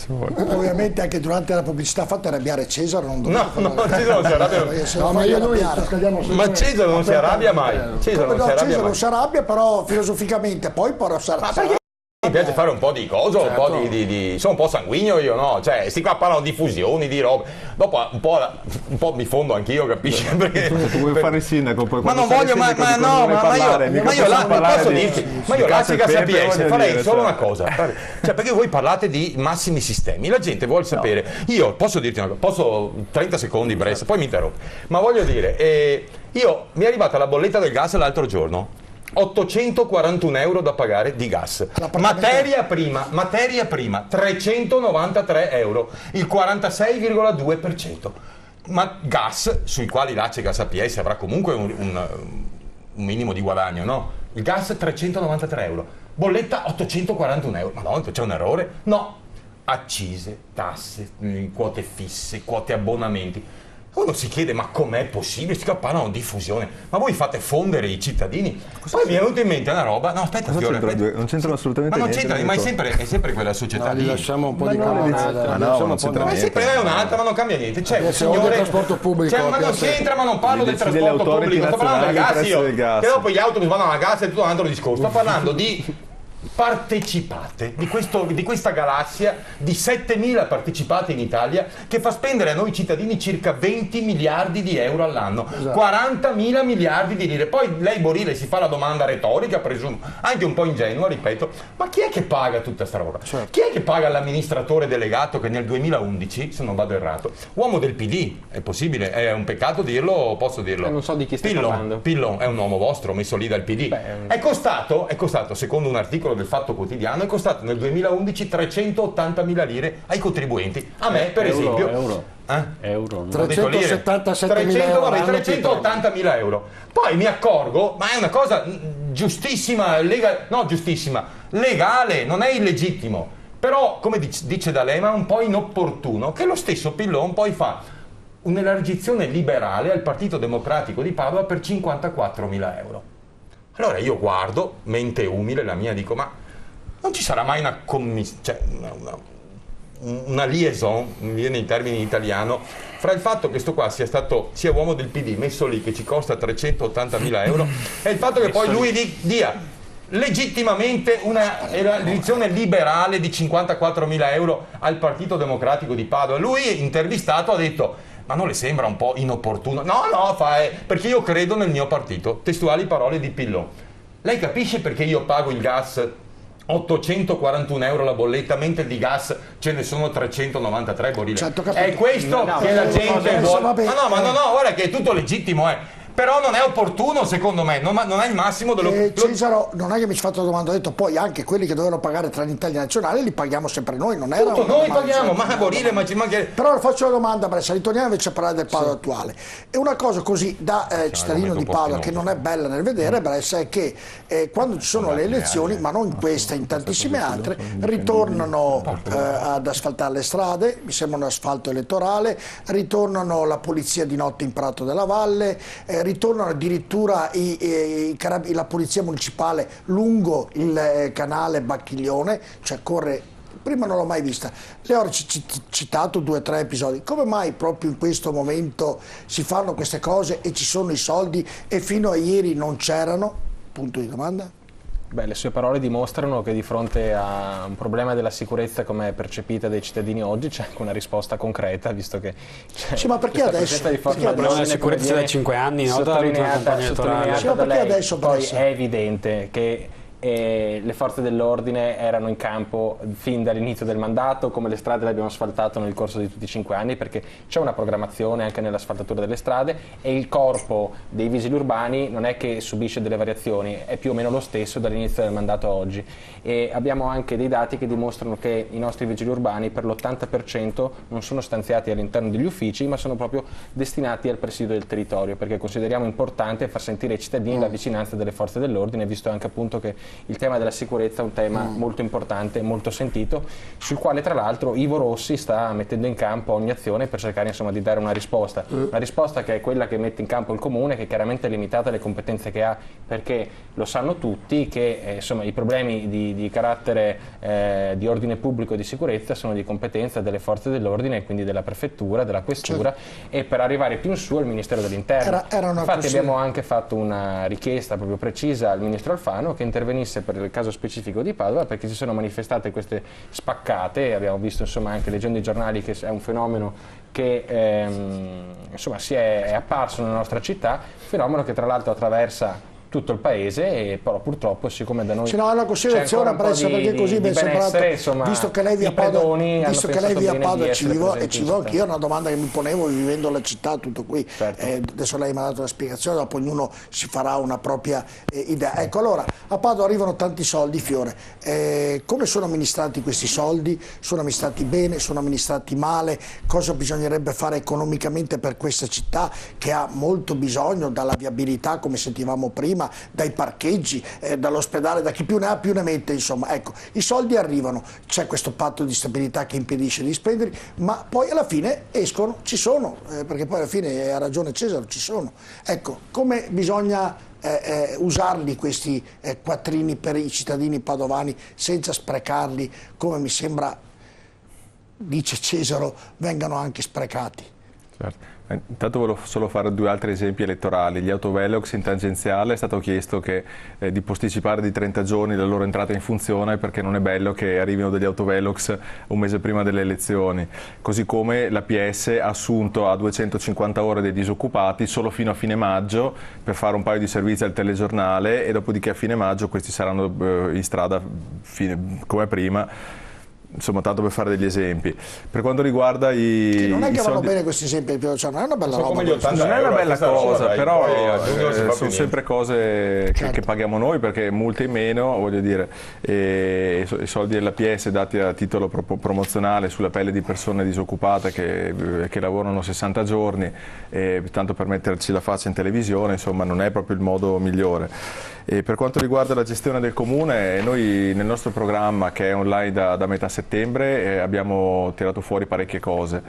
Ovviamente anche durante la pubblicità fatta arrabbiare Cesare, non No, Cesare non si arrabbia. Ma Cesare non si arrabbia mai. Cesare non si arrabbia, però filosoficamente poi però sarà. Mi piace fare un po' di cose, un po' di sono un po' sanguigno io, no? Cioè, sti qua parlano di fusioni, di robe. Dopo un po' mi fondo anch'io, capisci? Perché tu vuoi fare il sindaco, poi ma non voglio, ma io là posso dirti, ma io là Sapienza farei solo una cosa. Cioè, perché voi parlate di massimi sistemi, la gente vuole sapere. Io posso dirti una cosa, posso 30 secondi Bressa, poi mi interrompo. Ma voglio dire, io mi è arrivata la bolletta del gas l'altro giorno. 841 euro da pagare di gas, materia prima 393 euro, il 46,2%, ma gas sui quali l'ACE Gas APS avrà comunque un minimo di guadagno, no? Il gas 393 euro, bolletta 841 euro, ma no, c'è un errore? No, accise, tasse, quote fisse, quote abbonamenti. Uno si chiede ma com'è possibile? Si parlano di fusione, ma voi fate fondere i cittadini? Poi mi è venuta in mente una roba, no aspetta Fiore, non c'entrano assolutamente niente. Ma non c'entra, ma è sempre quella società lì. Lasciamo un po' di cronaca. Non c'entra niente. Ma è sempre un'altra, ma non cambia niente. C'è un signore del trasporto pubblico. Ma non c'entra, ma non parlo del trasporto pubblico, sto parlando del gas io. Che dopo gli autobus vanno alla gas e tutto un altro discorso. Sto parlando di partecipate di questa galassia di 7.000 partecipate in Italia che fa spendere a noi cittadini circa 20 miliardi di euro all'anno, 40.000 miliardi di lire. Poi lei Borile si fa la domanda retorica, presumo anche un po' ingenua, ripeto, ma chi è che paga tutta sta roba? Certo. Chi è che paga l'amministratore delegato che nel 2011, se non vado errato, uomo del PD, è possibile, è un peccato dirlo, posso dirlo, non so di chi stai parlando. Pillon è un uomo vostro messo lì dal PD. È costato secondo un articolo del Fatto Quotidiano, è costato nel 2011 380.000 lire ai contribuenti. A me, per esempio, euro. 380.000 euro. Poi mi accorgo, ma è una cosa giustissima, legale, non è illegittimo. Però, come dice D'Alema, è un po' inopportuno che lo stesso Pillon poi fa un'elargizione liberale al Partito Democratico di Padova per 54.000 euro. Allora io guardo, mente umile, la mia, dico, ma non ci sarà mai una liaison, mi viene in termini in italiano, fra il fatto che sto qua sia uomo del PD messo lì che ci costa 380.000 euro e il fatto che poi lui dia legittimamente una elezione liberale di 54.000 euro al Partito Democratico di Padova. Lui, intervistato, ha detto: ma non le sembra un po' inopportuno? No, perché io credo nel mio partito. Testuali parole di Pillon. Lei capisce perché io pago il gas 841 euro la bolletta, mentre di gas ce ne sono 393 Borile? È questo che la gente vuole. Ma no, guarda che è tutto legittimo, Però non è opportuno, secondo me, non è il massimo dello... Cesaro, non è che mi ci fatto la domanda, ho detto poi anche quelli che dovevano pagare Trenitalia Nazionale li paghiamo sempre noi, non era tutto noi paghiamo, ma Borile, ma ci manca... Però faccio la domanda, Bressa, ritorniamo invece a parlare del Padova attuale. E una cosa così da cittadino di Padova che non è bella nel vedere, Bressa, è che quando ci sono le elezioni, ma non in questa, in tantissime altre, ritornano ad asfaltare le strade, mi sembra un asfalto elettorale, ritornano la polizia di notte in Prato della Valle, ritornano addirittura la polizia municipale lungo il canale Bacchiglione, cioè corre, prima non l'ho mai vista. Le ho citato 2 o 3 episodi. Come mai proprio in questo momento si fanno queste cose e ci sono i soldi e fino a ieri non c'erano? Punto di domanda. Beh, le sue parole dimostrano che di fronte a un problema della sicurezza come è percepita dai cittadini oggi c'è anche una risposta concreta, visto che sì, ma perché adesso? La sicurezza da 5 anni, no? Sottolineata da lei. Adesso poi è evidente che le forze dell'ordine erano in campo fin dall'inizio del mandato, come le strade le abbiamo asfaltato nel corso di tutti i 5 anni, perché c'è una programmazione anche nell'asfaltatura delle strade e il corpo dei vigili urbani non è che subisce delle variazioni, è più o meno lo stesso dall'inizio del mandato a oggi. E abbiamo anche dei dati che dimostrano che i nostri vigili urbani per l'80% non sono stanziati all'interno degli uffici, ma sono proprio destinati al presidio del territorio, perché consideriamo importante far sentire ai cittadini la vicinanza delle forze dell'ordine, visto anche appunto che il tema della sicurezza è un tema molto importante, molto sentito, sul quale tra l'altro Ivo Rossi sta mettendo in campo ogni azione per cercare insomma di dare una risposta che è quella che mette in campo il comune, che chiaramente è limitata alle competenze che ha, perché lo sanno tutti che insomma i problemi di carattere di ordine pubblico e di sicurezza sono di competenza delle forze dell'ordine e quindi della prefettura, della questura, e per arrivare più in su al Ministero dell'Interno. Infatti abbiamo anche fatto una richiesta proprio precisa al Ministro Alfano che intervenisse per il caso specifico di Padova, perché si sono manifestate queste spaccate, abbiamo visto insomma anche leggendo i giornali che è un fenomeno che insomma è apparso nella nostra città, fenomeno che tra l'altro attraversa tutto il paese, e però purtroppo siccome da noi c'è una considerazione perché così mi è sembrato, visto che lei vi a Padova ci vivo anch'io, una domanda che mi ponevo vivendo la città, tutto qui, adesso lei mi ha dato una spiegazione, dopo ognuno si farà una propria idea. Ecco, allora a Padova arrivano tanti soldi, Fiore, come sono amministrati questi soldi? Sono amministrati bene, sono amministrati male? Cosa bisognerebbe fare economicamente per questa città che ha molto bisogno dalla viabilità, come sentivamo prima, dai parcheggi, dall'ospedale, da chi più ne ha più ne mette, insomma. Ecco, i soldi arrivano, c'è questo patto di stabilità che impedisce di spenderli, ma poi alla fine escono, ci sono, perché poi alla fine ha ragione Cesare, ci sono. Ecco, come bisogna usarli questi quattrini per i cittadini padovani senza sprecarli, come mi sembra, dice Cesaro, vengano anche sprecati. Certo. Intanto volevo solo fare due altri esempi elettorali. Gli autovelox in tangenziale è stato chiesto di posticipare di 30 giorni la loro entrata in funzione, perché non è bello che arrivino degli autovelox un mese prima delle elezioni. Così come la PS ha assunto a 250 ore dei disoccupati solo fino a fine maggio per fare un paio di servizi al telegiornale, e dopodiché a fine maggio questi saranno in strada come prima. Insomma, tanto per fare degli esempi. Per quanto riguarda non è che vanno bene questi esempi, cioè, non è una bella roba. Non è una bella cosa, però sono sempre cose che paghiamo noi, perché multe in meno, voglio dire, i soldi della PS dati a titolo promozionale sulla pelle di persone disoccupate che lavorano 60 giorni, tanto per metterci la faccia in televisione, insomma, non è proprio il modo migliore. E per quanto riguarda la gestione del comune, noi nel nostro programma, che è online da metà settembre, abbiamo tirato fuori parecchie cose.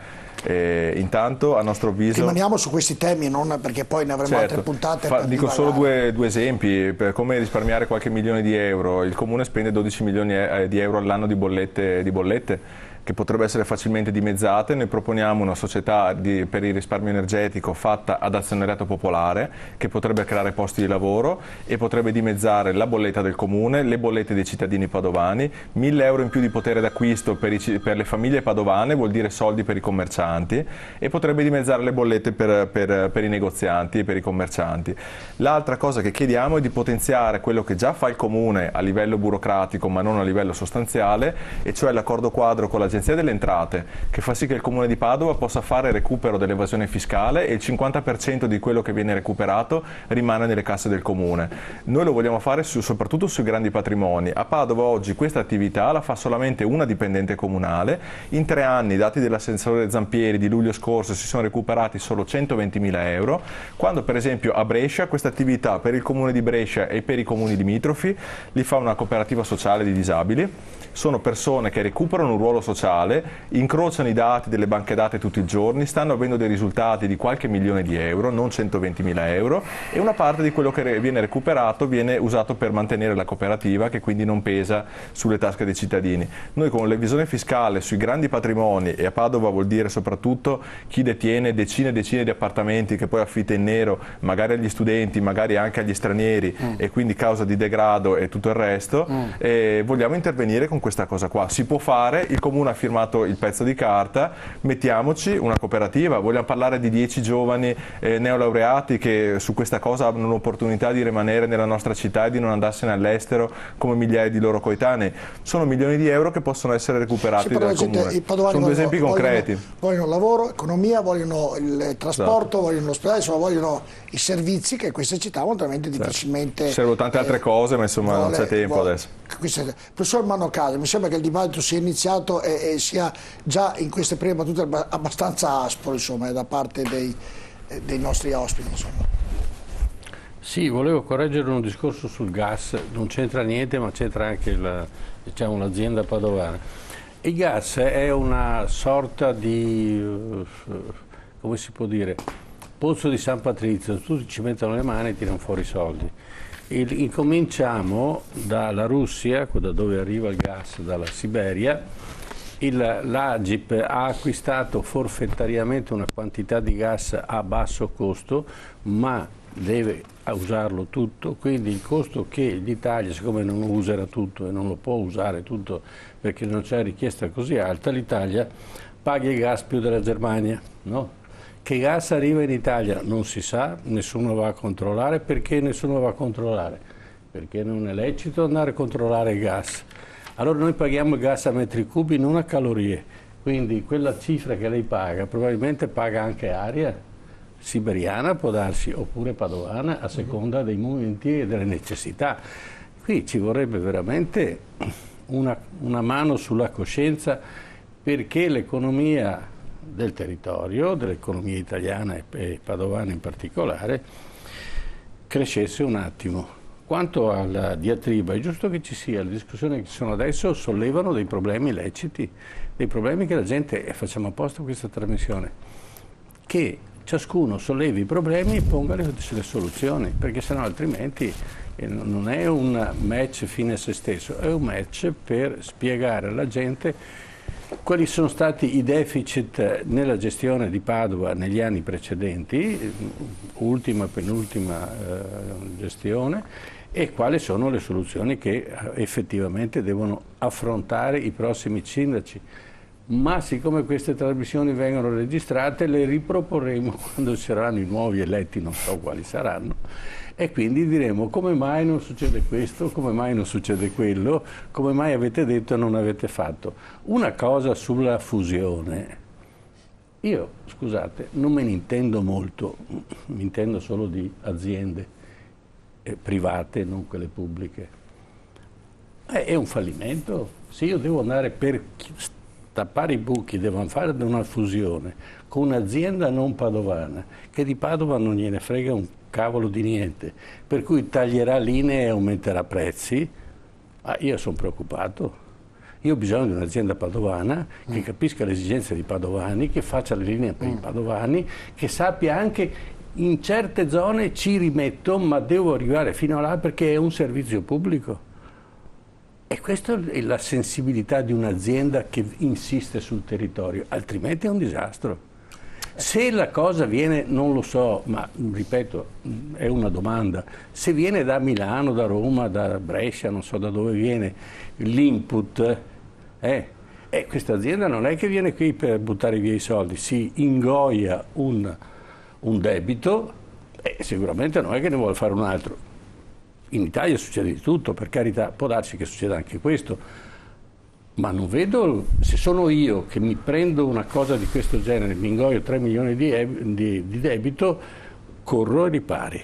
Intanto, a nostro avviso, rimaniamo su questi temi, non perché poi ne avremo altre puntate. Dico solo due esempi per come risparmiare qualche milione di euro. Il comune spende 12 milioni di euro all'anno di bollette che potrebbero essere facilmente dimezzate. Noi proponiamo una società per il risparmio energetico fatta ad azionariato popolare, che potrebbe creare posti di lavoro e potrebbe dimezzare la bolletta del comune, le bollette dei cittadini padovani, 1.000 euro in più di potere d'acquisto per le famiglie padovane, vuol dire soldi per i commercianti, e potrebbe dimezzare le bollette per i negozianti e per i commercianti. L'altra cosa che chiediamo è di potenziare quello che già fa il comune a livello burocratico, ma non a livello sostanziale, e cioè l'accordo quadro con l'Agenzia delle Entrate, che fa sì che il comune di Padova possa fare recupero dell'evasione fiscale, e il 50% di quello che viene recuperato rimane nelle casse del comune. Noi lo vogliamo fare soprattutto sui grandi patrimoni. A Padova oggi questa attività la fa solamente una dipendente comunale. In 3 anni, dati dell'assessore Zampieri di luglio scorso, si sono recuperati solo 120.000 euro, quando per esempio a Brescia questa attività per il comune di Brescia e per i comuni limitrofi li fa una cooperativa sociale di disabili. Sono persone che recuperano un ruolo sociale, incrociano i dati delle banche dati tutti i giorni, stanno avendo dei risultati di qualche milione di euro, non 120.000 euro, e una parte di quello che viene recuperato viene usato per mantenere la cooperativa, che quindi non pesa sulle tasche dei cittadini. Noi con l'evasione fiscale sui grandi patrimoni, e a Padova vuol dire soprattutto chi detiene decine e decine di appartamenti che poi affitta in nero, magari agli studenti, magari anche agli stranieri, e quindi causa di degrado e tutto il resto, vogliamo intervenire con questa cosa qua. Si può fare, il comune ha firmato il pezzo di carta, mettiamoci una cooperativa. Vogliamo parlare di 10 giovani neolaureati che su questa cosa hanno l'opportunità di rimanere nella nostra città e di non andarsene all'estero come migliaia di loro coetanei. Sono milioni di euro che possono essere recuperati dal comune. Sono due esempi concreti. Vogliono lavoro, economia, vogliono il trasporto, vogliono l'ospedale, insomma vogliono i servizi che queste città molto difficilmente... Servono tante altre cose, ma insomma non c'è tempo adesso. Professor Manocase, mi sembra che il dibattito sia iniziato e sia già in queste prime battute abbastanza aspro, insomma, da parte dei nostri ospiti, insomma. Sì, volevo correggere un discorso sul gas, non c'entra niente, ma c'entra anche diciamo, l'azienda padovana. Il gas è una sorta di, come si può dire, pozzo di San Patrizio, tutti ci mettono le mani e tirano fuori i soldi. Incominciamo dalla Russia, da dove arriva il gas, dalla Siberia. L'Agip ha acquistato forfettariamente una quantità di gas a basso costo, ma deve usarlo tutto, quindi il costo che l'Italia, siccome non userà tutto e non lo può usare tutto perché non c'è richiesta così alta, l'Italia paga il gas più della Germania, no? Che gas arriva in Italia non si sa, nessuno va a controllare. Perché nessuno va a controllare? Perché non è lecito andare a controllare il gas. Allora noi paghiamo il gas a metri cubi, non a calorie, quindi quella cifra che lei paga probabilmente paga anche aria siberiana, può darsi, oppure padovana, a seconda dei momenti e delle necessità. Qui ci vorrebbe veramente una mano sulla coscienza, perché l'economia del territorio, dell'economia italiana e padovana in particolare, crescesse un attimo. Quanto alla diatriba, è giusto che ci sia, le discussioni che ci sono adesso sollevano dei problemi leciti, dei problemi che la gente, e facciamo apposta questa trasmissione, che ciascuno sollevi i problemi e ponga le soluzioni, perché sennò altrimenti non è un match fine a se stesso, è un match per spiegare alla gente quali sono stati i deficit nella gestione di Padova negli anni precedenti, ultima, penultima gestione, e quali sono le soluzioni che effettivamente devono affrontare i prossimi sindaci. Ma siccome queste trasmissioni vengono registrate, le riproporremo quando ci saranno i nuovi eletti, non so quali saranno, e quindi diremo come mai non succede questo, come mai non succede quello, come mai avete detto e non avete fatto. Una cosa sulla fusione, io, scusate, non me ne intendo molto, mi intendo solo di aziende private, non quelle pubbliche. È un fallimento. Se io devo andare per tappare i buchi, devo fare una fusione con un'azienda non padovana, che di Padova non gliene frega un cavolo di niente, per cui taglierà linee e aumenterà prezzi, io sono preoccupato. Io ho bisogno di un'azienda padovana che capisca le esigenze dei padovani, che faccia le linee per i padovani, che sappia anche in certe zone ci rimetto, ma devo arrivare fino a là perché è un servizio pubblico. E questa è la sensibilità di un'azienda che insiste sul territorio, altrimenti è un disastro. Se la cosa viene, non lo so, ma ripeto, è una domanda, se viene da Milano, da Roma, da Brescia, non so da dove viene l'input, questa azienda non è che viene qui per buttare via i soldi, si ingoia un debito e sicuramente non è che ne vuole fare un altro. In Italia succede di tutto, per carità, può darsi che succeda anche questo, ma non vedo, se sono io che mi prendo una cosa di questo genere, mi ingoio 3 milioni di debito, corro ai ripari.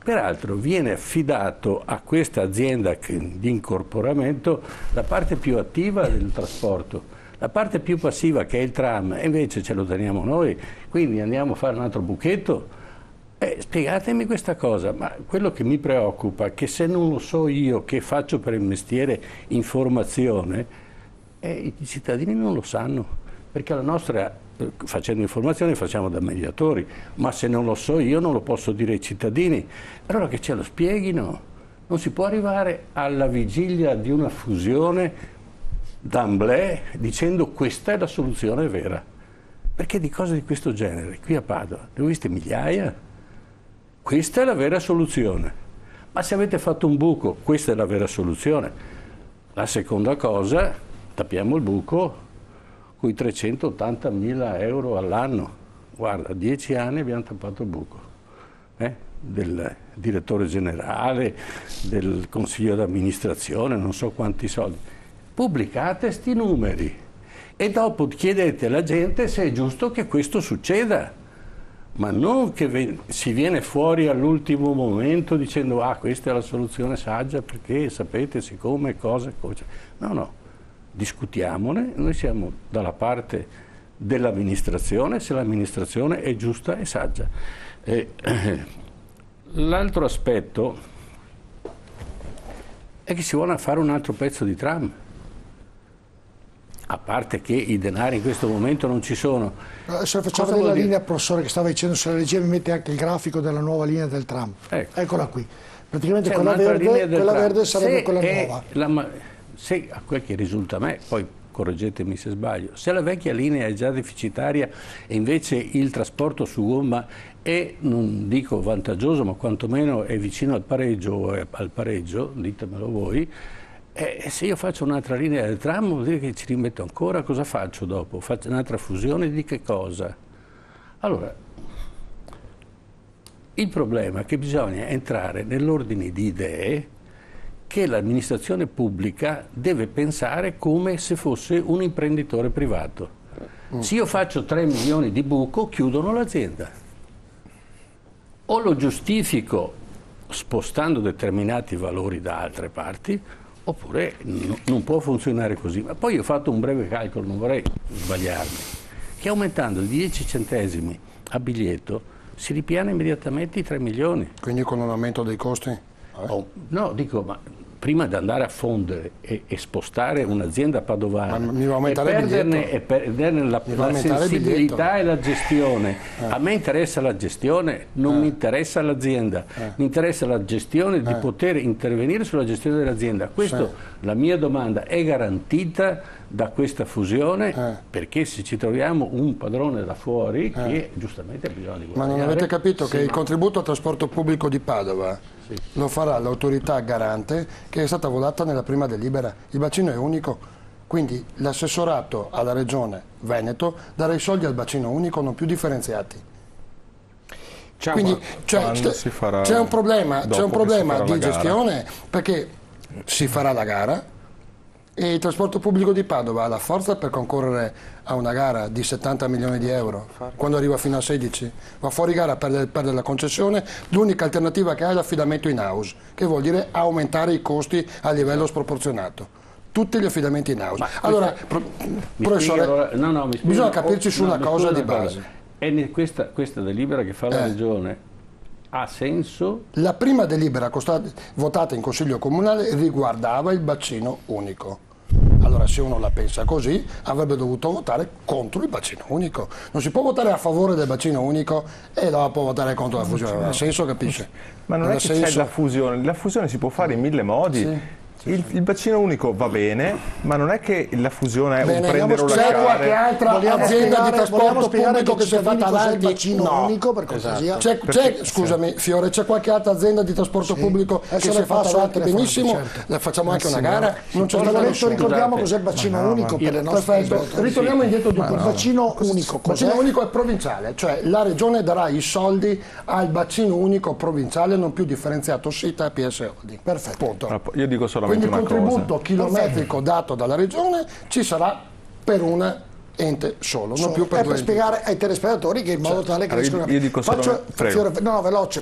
Peraltro viene affidato a questa azienda di incorporamento la parte più attiva del trasporto. La parte più passiva, che è il tram, e invece ce lo teniamo noi, quindi andiamo a fare un altro buchetto. Spiegatemi questa cosa, ma quello che mi preoccupa è che se non lo so io, che faccio per il mestiere informazione, i cittadini non lo sanno, perché la nostra, facendo informazione, facciamo da mediatori, ma se non lo so io non lo posso dire ai cittadini. Allora che ce lo spieghino. Non si può arrivare alla vigilia di una fusione d'amblè dicendo questa è la soluzione vera, perché di cose di questo genere qui a Padova ne ho viste migliaia. Questa è la vera soluzione, ma se avete fatto un buco, questa è la vera soluzione. La seconda cosa, tappiamo il buco con i 380.000 euro all'anno. Guarda, 10 anni abbiamo tappato il buco del direttore generale, del consiglio d'amministrazione, non so quanti soldi. Pubblicate sti numeri e dopo chiedete alla gente se è giusto che questo succeda, ma non che si viene fuori all'ultimo momento dicendo questa è la soluzione saggia perché sapete siccome cosa. No, discutiamone, noi siamo dalla parte dell'amministrazione se l'amministrazione è giusta e saggia. L'altro aspetto è che si vuole fare un altro pezzo di tram. A parte che i denari in questo momento non ci sono. Se facciamo vedere la linea, professore, che stava dicendo, se la regia mi mette anche il grafico della nuova linea del tram. Ecco. Eccola qui. Praticamente C'è quella verde sarebbe se quella nuova. Se a quel che risulta a me, poi correggetemi se sbaglio, se la vecchia linea è già deficitaria e invece il trasporto su gomma è, non dico vantaggioso, ma quantomeno è vicino al pareggio, ditemelo voi, se io faccio un'altra linea del tram vuol dire che ci rimetto ancora, cosa faccio dopo? Faccio un'altra fusione di che cosa? Allora, il problema è che bisogna entrare nell'ordine di idee che l'amministrazione pubblica deve pensare come se fosse un imprenditore privato. Se io faccio 3 milioni di buco, chiudono l'azienda. O lo giustifico spostando determinati valori da altre parti, oppure non può funzionare così. Ma poi ho fatto un breve calcolo, non vorrei sbagliarmi, che aumentando di 10 centesimi a biglietto si ripiana immediatamente i 3 milioni. Quindi con un aumento dei costi? No, dico, ma prima di andare a fondere e spostare un'azienda padovana e perderne la sensibilità e la gestione. A me interessa la gestione, non mi interessa l'azienda. Mi interessa la gestione, di poter intervenire sulla gestione dell'azienda. Questo, la mia domanda, è garantita da questa fusione? Perché se ci troviamo un padrone da fuori che giustamente ha bisogno di guadagnare. Ma non avete capito che il contributo al trasporto pubblico di Padova lo farà l'autorità garante che è stata votata nella prima delibera? Il bacino è unico, quindi l'assessorato alla regione Veneto darà i soldi al bacino unico, non più differenziati. Quindi c'è un problema di gestione, perché si farà la gara e il trasporto pubblico di Padova ha la forza per concorrere a una gara di 70 milioni di euro. Quando arriva fino a 16 va fuori gara, perde la concessione. L'unica alternativa che ha è l'affidamento in house, che vuol dire aumentare i costi a livello sproporzionato. Tutti gli affidamenti in house. Allora, professore, bisogna capirci su una cosa di base. È questa delibera che fa la regione ha senso? La prima delibera votata in Consiglio Comunale riguardava il bacino unico. Allora, se uno la pensa così, avrebbe dovuto votare contro il bacino unico. Non si può votare a favore del bacino unico e dopo votare contro la fusione. Non ha senso, capisce? Ma non è che c'è la fusione si può fare in 1000 modi. Sì. Il bacino unico va bene, ma non è che la fusione è un prendere o lasciare. C'è qualche altra azienda di trasporto pubblico che si è fatta avanti? Il bacino unico, per cortesia. Scusami Fiore, c'è qualche altra azienda di trasporto pubblico che si è fatta avanti benissimo? La facciamo anche una gara? Non c'è stato nessuno. Ricordiamo cos'è il bacino unico per le nostre. Perfetto, ritorniamo indietro dopo. Il bacino unico il bacino unico è provinciale, cioè la regione darà i soldi al bacino unico provinciale, non più differenziato SITA e PS Holding. Perfetto. Punto. Io dico solamente quindi il una contributo cosa chilometrico dato dalla regione ci sarà per un ente solo, non più per due. Per spiegare ai telespettatori che in modo tale che io dico veloce.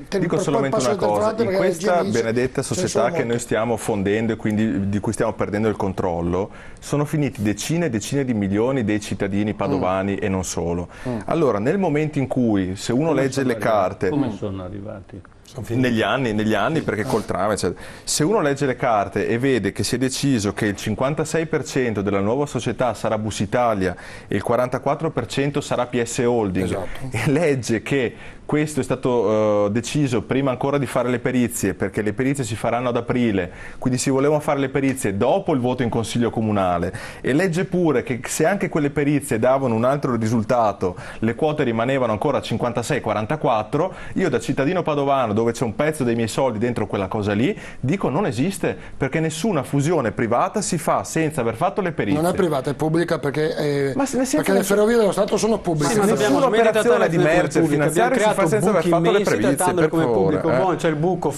Dico solamente una cosa: in questa benedetta società che noi stiamo fondendo e quindi di cui stiamo perdendo il controllo, sono finiti decine e decine di milioni dei cittadini padovani e non solo. Allora, nel momento in cui, se uno legge le carte, come sono arrivati? Negli anni, perché col tram, eccetera. Se uno legge le carte e vede che si è deciso che il 56% della nuova società sarà Bus Italia e il 44% sarà PS Holding, e legge che questo è stato deciso prima ancora di fare le perizie, perché le perizie si faranno ad aprile, quindi si volevano fare le perizie dopo il voto in Consiglio Comunale, e legge pure che se anche quelle perizie davano un altro risultato, le quote rimanevano ancora 56-44, io da cittadino padovano, dove c'è un pezzo dei miei soldi dentro quella cosa lì, dico non esiste, perché nessuna fusione privata si fa senza aver fatto le perizie. Non è privata, è pubblica, perché le ferrovie dello Stato sono pubbliche. Sì, ma nessuna operazione di merger finanziaria si fa senza aver fatto le perizie, per come favore. Pubblico, bon c'è il buco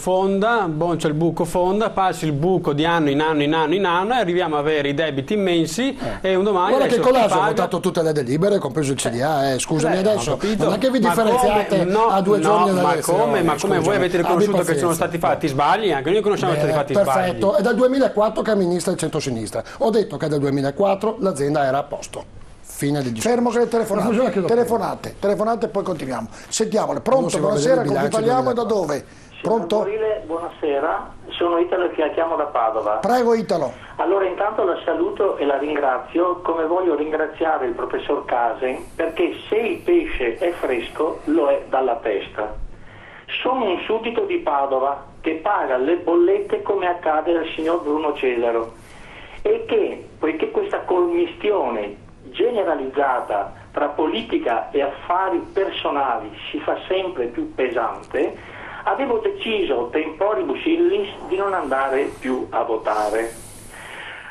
fonda, passi il buco di anno in anno e arriviamo a avere i debiti immensi e un domani... Guarda che Collaso ha votato tutte le delibere, compreso il CDA, scusami adesso, non è che vi differenziate a 2 giorni dalle elezioni. Ma come voi avete riconosciuto che sono stati fatti sbagli? Anche noi conosciamo che sono stati sbagli. Perfetto, è dal 2004 che amministra il centro-sinistra. Ho detto che dal 2004 l'azienda era a posto. Fine di discorso. Fermo che le telefonate, telefonate e poi continuiamo. Sentiamole. Pronto, buonasera, con chi parliamo e da dove? Pronto? Buonasera, sono Italo che chiamo da Padova. Prego Italo. Allora intanto la saluto e la ringrazio, come voglio ringraziare il professor Casen, perché se il pesce è fresco lo è dalla testa. Sono un suddito di Padova che paga le bollette come accade al signor Bruno Cesaro e che, poiché questa commistione generalizzata tra politica e affari personali si fa sempre più pesante, avevo deciso temporibus illis di non andare più a votare.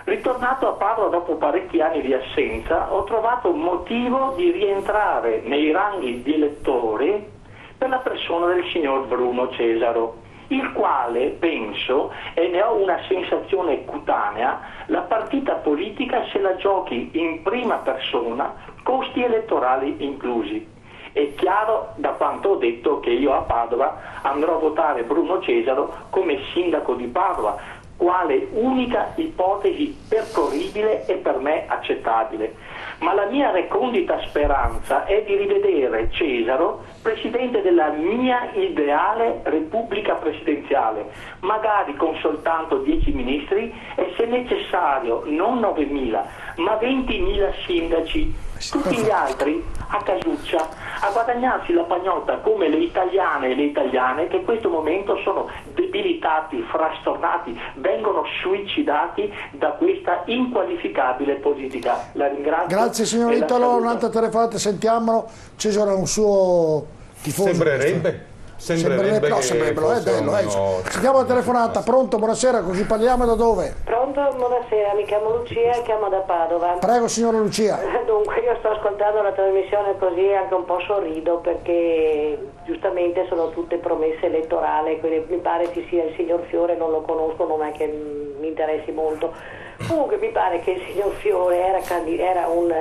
Ritornato a Padova dopo parecchi anni di assenza, ho trovato un motivo di rientrare nei ranghi di elettori per la persona del signor Bruno Cesaro, il quale penso, e ne ho una sensazione cutanea, la partita politica se la giochi in prima persona, costi elettorali inclusi. È chiaro da quanto ho detto che io a Padova andrò a votare Bruno Cesaro come sindaco di Padova, quale unica ipotesi percorribile e per me accettabile. Ma la mia recondita speranza è di rivedere Cesaro presidente della mia ideale repubblica presidenziale, magari con soltanto 10 ministri e se necessario non 9.000 ma 20.000 sindaci, tutti gli altri a casuccia, a guadagnarsi la pagnotta come le italiane e le italiane che in questo momento sono debilitati, frastornati, vengono suicidati da questa inqualificabile politica. La ringrazio. Grazie signor Italo, un'altra telefonata, sentiamolo. Cesaro è un suo tifoso. Sembrerebbe lo è bello. Sentiamo la telefonata. Pronto, buonasera, con chi parliamo e da dove? Pronto, buonasera, mi chiamo Lucia e chiamo da Padova. Prego signora Lucia. Dunque io sto ascoltando la trasmissione così anche un po' sorrido perché giustamente sono tutte promesse elettorali, quindi mi pare ci sia il signor Fiore, non lo conosco, non è che mi interessi molto. Comunque mi pare che il signor Fiore era un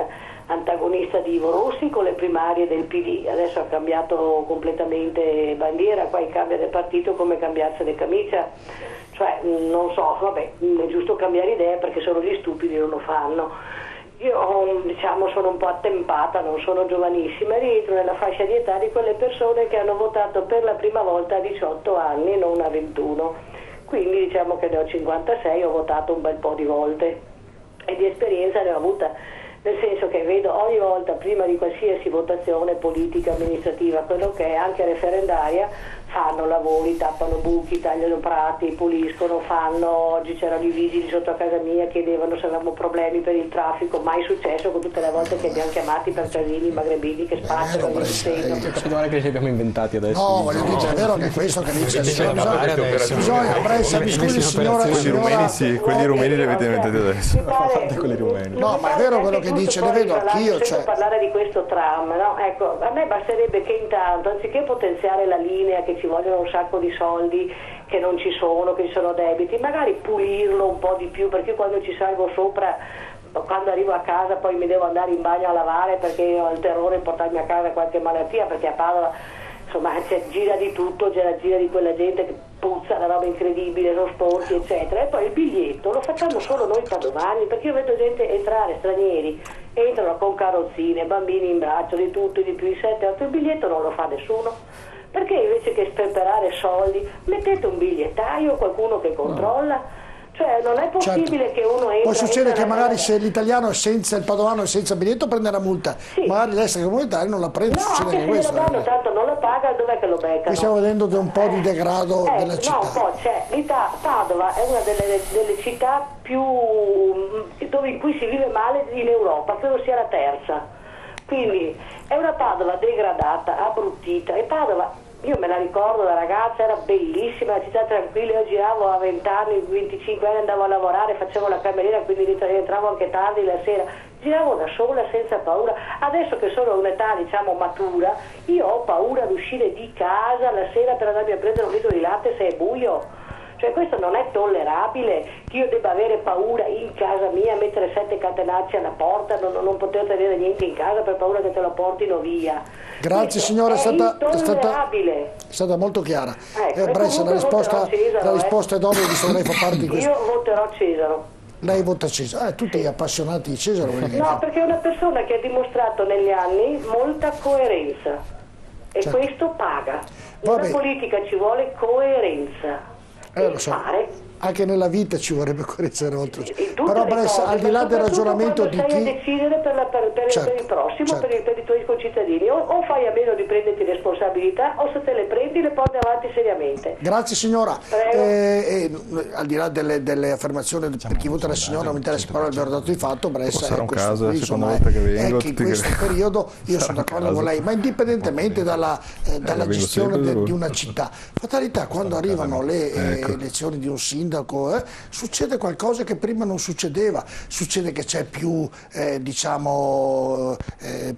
antagonista di Ivo Rossi con le primarie del PD, adesso ha cambiato completamente bandiera, qua cambia del partito come cambiarsene camicia, cioè non so, vabbè, è giusto cambiare idea perché solo gli stupidi non lo fanno. Io diciamo sono un po' attempata, non sono giovanissima, rientro nella fascia di età di quelle persone che hanno votato per la prima volta a 18 anni, non a 21, quindi diciamo che ne ho 56, ho votato un bel po' di volte e di esperienza ne ho avuta. Nel senso che vedo ogni volta, prima di qualsiasi votazione politica, amministrativa, quello che è anche referendaria, fanno lavori, tappano buchi, tagliano prati, puliscono, oggi c'erano i vigili sotto a casa mia, chiedevano se avevamo problemi per il traffico, mai successo con tutte le volte che abbiamo chiamati per casini, magrebini che spacciano, che ci abbiamo inventati adesso. No, voglio dire, è vero che questo che dice bisogna Brescia, mi scusi signora. Quelli rumeni li avete inventati adesso. No, ma è vero quello che dice, ne vedo anch'io. Cioè parlare di questo tram, no? Ecco, a me basterebbe che intanto, anziché potenziare la linea, che ci vogliono un sacco di soldi che non ci sono, che ci sono debiti, magari pulirlo un po' di più, perché quando ci salgo sopra, quando arrivo a casa poi mi devo andare in bagno a lavare perché ho il terrore di portarmi a casa qualche malattia, perché a Padova insomma gira di tutto, gira di quella gente che puzza, una roba incredibile, sono sporchi eccetera, e poi il biglietto lo facciamo solo noi padovani, perché io vedo gente entrare, stranieri, entrano con carrozzine, bambini in braccio, di tutto, di più, 7-8, il biglietto non lo fa nessuno. Perché invece che sperperare soldi mettete un bigliettaio, qualcuno che controlla? Cioè non è possibile che uno entra... Poi succede che magari se l'italiano è senza, il padovano è senza biglietto prende la multa, magari l'extracomunitario non la prende, no, succede anche che se lo danno, tanto non la paga, dov'è che lo beccano? Qui stiamo vedendo un po' di degrado della città. No, un po' c'è. Padova è una delle città più dove in cui si vive male in Europa, credo sia la terza. Quindi è una Padova degradata, abruttita, e Padova, io me la ricordo da ragazza, era bellissima, la città tranquilla, io giravo a 20 anni, 25 anni andavo a lavorare, facevo la cameriera, quindi rientravo anche tardi la sera, giravo da sola senza paura. Adesso che sono un'età diciamo matura, io ho paura di uscire di casa la sera per andarmi a prendere un litro di latte se è buio. Cioè questo non è tollerabile, che io debba avere paura in casa mia, mettere 7 catenacci alla porta, non poter tenere niente in casa per paura che te lo portino via. Grazie signora, è stata molto chiara. Brescia, la risposta è dove, visto che lei fa parte di questo. Io voterò Cesaro. Lei vota Cesare, tutti gli appassionati di Cesare. No, perché è una persona che ha dimostrato negli anni molta coerenza e certo. Questo paga. Nella politica ci vuole coerenza e lo so. fare. Anche nella vita ci vorrebbe coerenza oltre. Però al di là del ragionamento di chi... sei a decidere per il prossimo, per i tuoi concittadini, o fai a meno di prenderti responsabilità o se te le prendi le porti avanti seriamente. Grazie signora. Al di là delle affermazioni per chi vota la signora non mi interessa, però il vero dato di fatto Bressa è questo qui, insomma, è che in questo periodo io sono d'accordo con lei, ma indipendentemente dalla gestione di una città, fatalità quando arrivano le elezioni di un sindaco succede qualcosa che prima non succedeva, succede che c'è più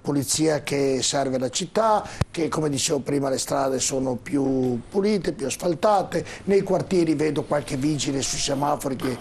polizia che serve la città, che come dicevo prima le strade sono più pulite, più asfaltate, nei quartieri vedo qualche vigile sui semafori che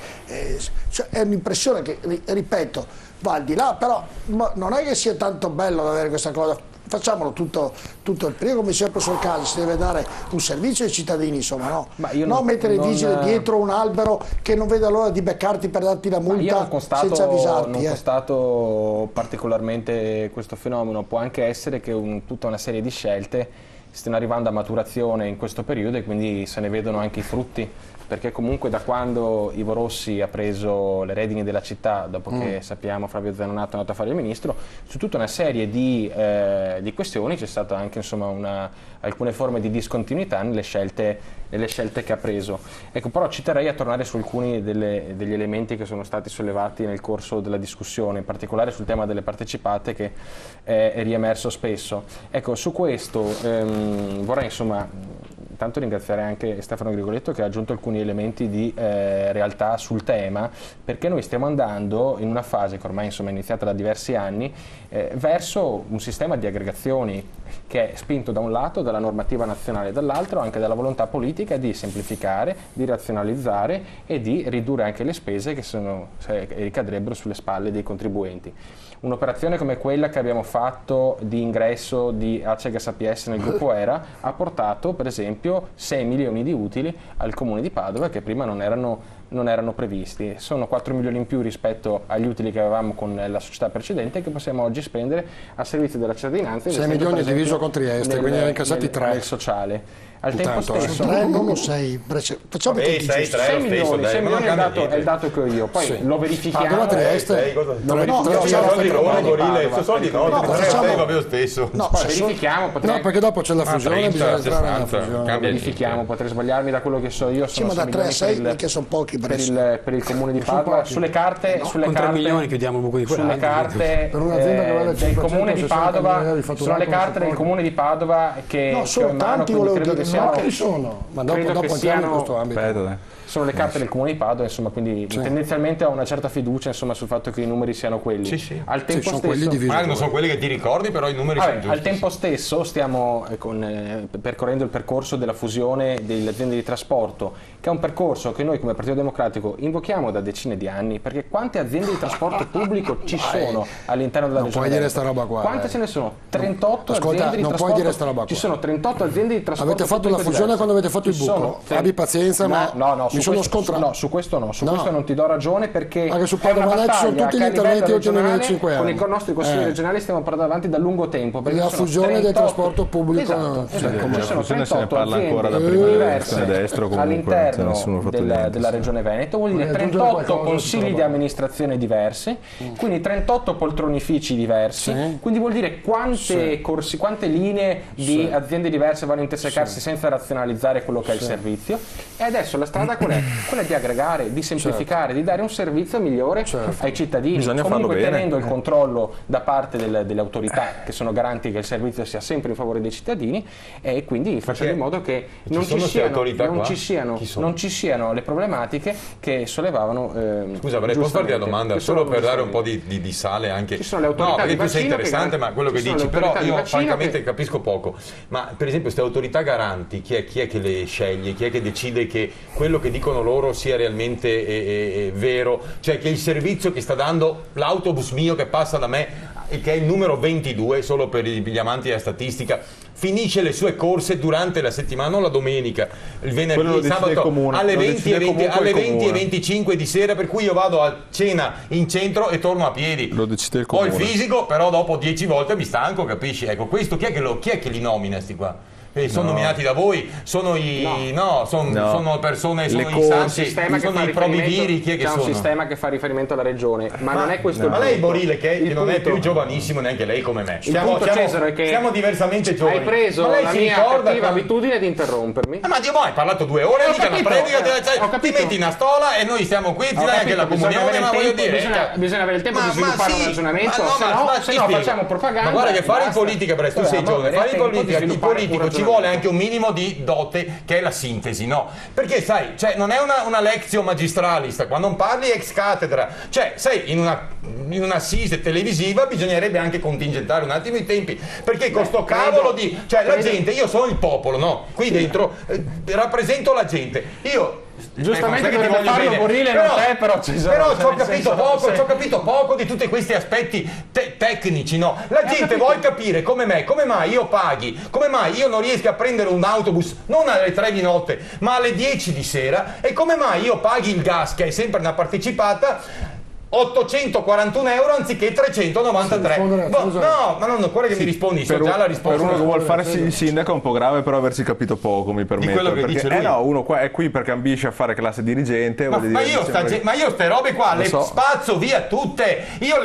è un'impressione che, ripeto, va al di là, però non è che sia tanto bello da avere questa cosa. Facciamolo tutto il periodo come sempre sul caso, si deve dare un servizio ai cittadini, insomma, no? Non mettere il vigile dietro un albero che non vede l'ora di beccarti per darti la multa senza avvisarti. Non ho constato particolarmente questo fenomeno, può anche essere che tutta una serie di scelte stiano arrivando a maturazione in questo periodo e quindi se ne vedono anche i frutti, perché comunque da quando Ivo Rossi ha preso le redini della città, dopo che sappiamo Flavio Zanonato è andato a fare il ministro, su tutta una serie di questioni c'è stata anche alcune forme di discontinuità nelle scelte che ha preso. Ecco, però ci terrei a tornare su alcuni degli elementi che sono stati sollevati nel corso della discussione, in particolare sul tema delle partecipate che è riemerso spesso. Ecco, su questo vorrei intanto ringraziare anche Stefano Grigoletto che ha aggiunto alcuni elementi di realtà sul tema, perché noi stiamo andando in una fase che ormai è iniziata da diversi anni verso un sistema di aggregazioni che è spinto da un lato dalla normativa nazionale e dall'altro anche dalla volontà politica di semplificare, di razionalizzare e di ridurre anche le spese che ricadrebbero sulle spalle dei contribuenti. Un'operazione come quella che abbiamo fatto di ingresso di Acergas APS nel gruppo ERA ha portato per esempio 6 milioni di utili al comune di Padova che prima non erano previsti. Sono 4 milioni in più rispetto agli utili che avevamo con la società precedente che possiamo oggi spendere a servizio della cittadinanza. 6 milioni diviso con Trieste, quindi ne hanno incassati 3. Nel sociale. Al tempo stesso 3 non 6, facciamo tutti 6 milioni è il dato che ho io, poi lo verifichiamo. Padova Trieste. Verifichiamo, no, perché dopo c'è la fusione, bisogna entrare nella fusione. Verifichiamo, potrei sbagliarmi da quello che so io. Sì, ma da 3 a 6 che sono pochi per il comune di Padova. Sulle carte, con 3 milioni chiudiamo un buco di quella. Sulle carte del comune di Padova, sono le carte del comune di Padova che ho in mano, quindi credo che sono, ma dopo entriamo in questo ambito. Sono le carte del comune di Padova, insomma, quindi tendenzialmente ho una certa fiducia sul fatto che i numeri siano quelli. Al tempo stesso, magari non sono quelli che ti ricordi, però i numeri sono giusti. Al tempo stesso stiamo percorrendo il percorso della fusione delle aziende di trasporto, che è un percorso che noi come Partito Democratico invochiamo da decine di anni, perché quante aziende di trasporto pubblico ci sono all'interno della regione? Non puoi dire sta roba qua. Quante ce ne sono? 38 aziende di trasporto. Non puoi dire sta roba qua. Ci sono 38 aziende di trasporto. Avete fatto la fusione quando avete fatto il buco? Abbi pazienza, ma mi sono scontrato. No, su questo no, questo non ti do ragione perché anche su Padova sono tutti gli interventi ottenuti nei 5 anni. Con i nostri consigli regionali stiamo portando avanti da lungo tempo. La fusione del trasporto pubblico. Ci sono 38 aziende all'interno della regione Veneto, vuol dire 38 consigli di amministrazione diversi, quindi 38 poltronifici diversi, quindi vuol dire quante linee di aziende diverse vanno a intersecarsi senza razionalizzare quello che è il servizio. E adesso la strada qual è? Quella di aggregare, di semplificare, di dare un servizio migliore ai cittadini. Bisogna comunque farlo tenendo il controllo da parte delle autorità che sono garanti che il servizio sia sempre in favore dei cittadini e quindi facendo in modo che non ci siano le problematiche che sollevavano. Scusa, posso farti una domanda solo per dare un po' di sale anche. Ci sono le autorità perché tu sei interessante, ma quello che dici, però io francamente capisco poco. Ma per esempio queste autorità garanti, chi è che le sceglie? Chi è che decide che quello che dicono loro sia realmente vero? Cioè che il servizio che sta dando l'autobus mio che passa da me e che è il numero 22, solo per gli amanti della statistica, finisce le sue corse durante la settimana, non la domenica, il venerdì, il sabato alle 20:25 di sera, per cui io vado a cena in centro e torno a piedi. Lo decide il Ho il comune. fisico, però dopo 10 volte mi stanco, capisci? Ecco, questo chi è che li nomina sti qua? Sono nominati da voi, sono sono persone, sono i santi, sono i probiviri, chi è che sono? C'è un sistema che fa riferimento alla regione, ma non è questo il ma punto. lei Borile, che non è punto- più giovanissimo neanche lei come me, punto, Cesare, è che siamo diversamente giovani. Hai preso ma lei la si mia ricorda cattiva quando... abitudine di interrompermi. ma Dio, hai parlato 2 ore, mica una predica, ti metti in una stola e noi stiamo qui, ti dai anche la comunione, ma voglio dire... Bisogna avere il tempo di sviluppare un ragionamento, se no facciamo propaganda. Ma guarda che fare in politica, tu sei giovane, fare in politica, il politico ci vuole anche un minimo di dote, che è la sintesi, no? Perché sai, cioè, non è una lectio magistralis, qua non parli ex cattedra, cioè sei in un'assise televisiva, bisognerebbe anche contingentare un attimo i tempi, perché con sto cavolo di... cioè la gente, io sono il popolo, no? Qui dentro rappresento la gente, io... Giustamente dovrebbe farlo Borile, non te, però Cesare. Però ci ho capito poco di tutti questi aspetti tecnici, no? La gente vuole capire come mai io paghi, come mai io non riesco a prendere un autobus non alle 3 di notte, ma alle 10 di sera, e come mai io paghi il gas, che è sempre una partecipata, 841 euro anziché 393. No, ma non occorre che mi rispondi, so già la risposta. Per uno che vuole fare il sindaco è un po' grave, però aversi capito poco, mi permetto. Di quello che dice lui. No, uno qua è qui perché ambisce a fare classe dirigente. Ma io ste robe qua le spazzo via tutte, io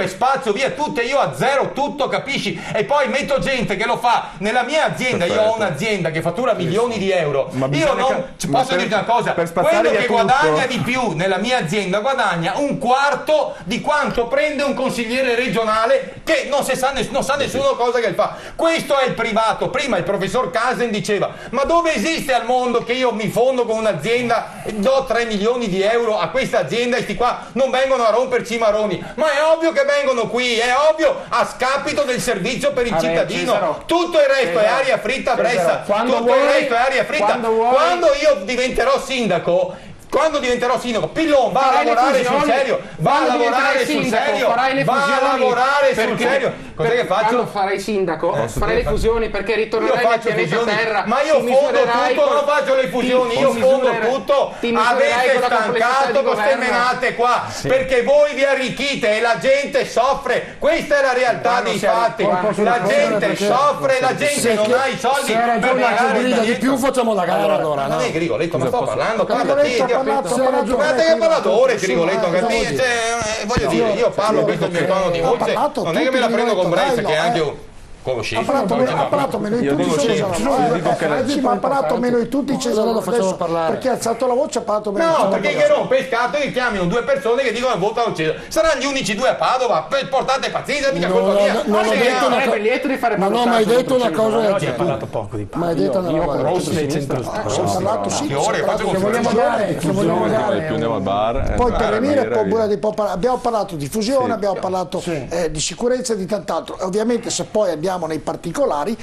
azzero tutto, capisci? E poi metto gente che lo fa nella mia azienda. Io ho un'azienda che fattura milioni di euro. Io non posso dirti una cosa, quello che guadagna di più nella mia azienda guadagna un quarto di quanto prende un consigliere regionale che non sa nessuno cosa che fa. Questo è il privato. Prima il professor Casen diceva: ma dove esiste al mondo che io mi fondo con un'azienda, do 3 milioni di euro a questa azienda e sti qua non vengono a romperci i maroni? Ma è ovvio che vengono qui, è ovvio, a scapito del servizio per il cittadino. Cesaro, tutto il resto è aria fritta, Bressa. Tutto il resto è aria fritta. Quando io diventerò sindaco, Pillon va a lavorare sul serio, va a lavorare sul serio, Cos'è che faccio? Quando farai sindaco, farai le fusioni perché ritornerai nel pianeta Terra. Ma io fondo tutto, non faccio le fusioni, io fondo tutto. Avete stancato queste menate qua, perché voi vi arricchite e la gente soffre. Questa è la realtà dei fatti. La gente soffre, la gente non ha i soldi per pagare di più, facciamo la gara allora. Non è Grigoletto, ma sto parlando, guardate che parlatore Grigoletto, capisci? Voglio dire, io parlo, visto il mio tono di voce, non è che me la prendo con Bressa, che è anche un... Ha parlato meno di tutti Cesare. Ma ha parlato meno di tutti Cesare, lo facciamo parlare. Perché ha alzato la voce, ha parlato meno di tutti. No, perché che rompe il scatto e chiamino 2 persone che dicono votano Cesare. Saranno gli unici 2 a Padova, portate pazienza, mica colpa mia. Non ho mai detto una cosa del genere. Ha parlato poco di Ma hai detto una cosa del genere. Andiamo al bar. Poi per venire abbiamo parlato di fusione, abbiamo parlato di sicurezza e di tant'altro. Ovviamente se poi andiamo nei particolari,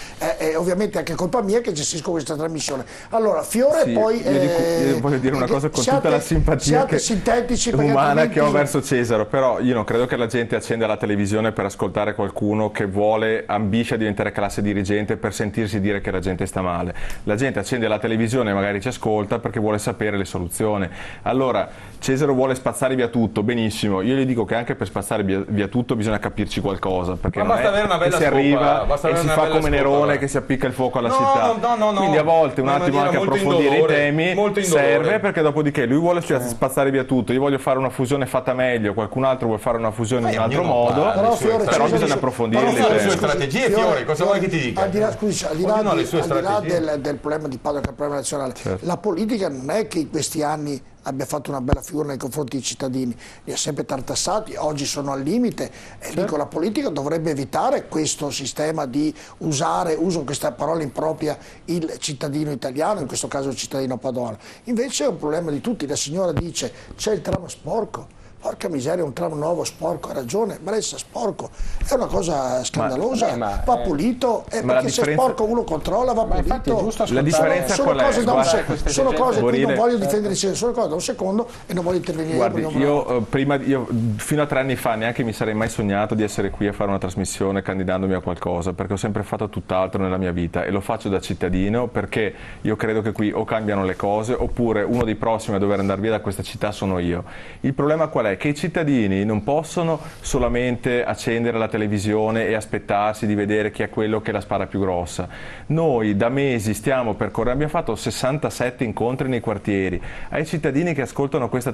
ovviamente è anche colpa mia che gestisco questa trasmissione. Allora, Fiore, poi io voglio dire una cosa con tutta la simpatia umana che ho verso Cesaro, però io non credo che la gente accenda la televisione per ascoltare qualcuno che ambisce a diventare classe dirigente per sentirsi dire che la gente sta male. La gente accende la televisione e magari ci ascolta perché vuole sapere le soluzioni. Allora, Cesaro vuole spazzare via tutto, benissimo. Io gli dico che anche per spazzare via tutto bisogna capirci qualcosa, perché non basta avere una bella si arriva e si fa come Nerone che si appicca il fuoco alla città. Quindi a volte un attimo anche approfondire i temi serve, perché dopodiché lui vuole spazzare via tutto. Io voglio fare una fusione fatta meglio, qualcun altro vuole fare una fusione in un altro modo, però bisogna approfondire le sue strategie. Fiore, cosa vuoi che ti dica? Al di là del problema di Padova, che è il problema nazionale, la politica non è che in questi anni abbia fatto una bella figura nei confronti dei cittadini, li ha sempre tartassati, oggi sono al limite e dico la politica dovrebbe evitare questo sistema di uso questa parola impropria, il cittadino italiano, in questo caso il cittadino padovano. Invece è un problema di tutti, la signora dice c'è il tram sporco. porca miseria, un tram nuovo sporco, ha ragione, Brescia sporco, è una cosa scandalosa, va pulito, perché se è sporco uno controlla, va pulito. La differenza sono cose sono cose qui non voglio difendere, sono cose da un secondo e non voglio intervenire. Guardi, io fino a 3 anni fa neanche mi sarei mai sognato di essere qui a fare una trasmissione candidandomi a qualcosa, perché ho sempre fatto tutt'altro nella mia vita e lo faccio da cittadino, perché io credo che qui o cambiano le cose oppure uno dei prossimi a dover andare via da questa città sono io. Il problema qual è? Che i cittadini non possono solamente accendere la televisione e aspettarsi di vedere chi è quello che la spara più grossa. Noi da mesi stiamo percorrendo, abbiamo fatto 67 incontri nei quartieri. Ai cittadini che ascoltano questa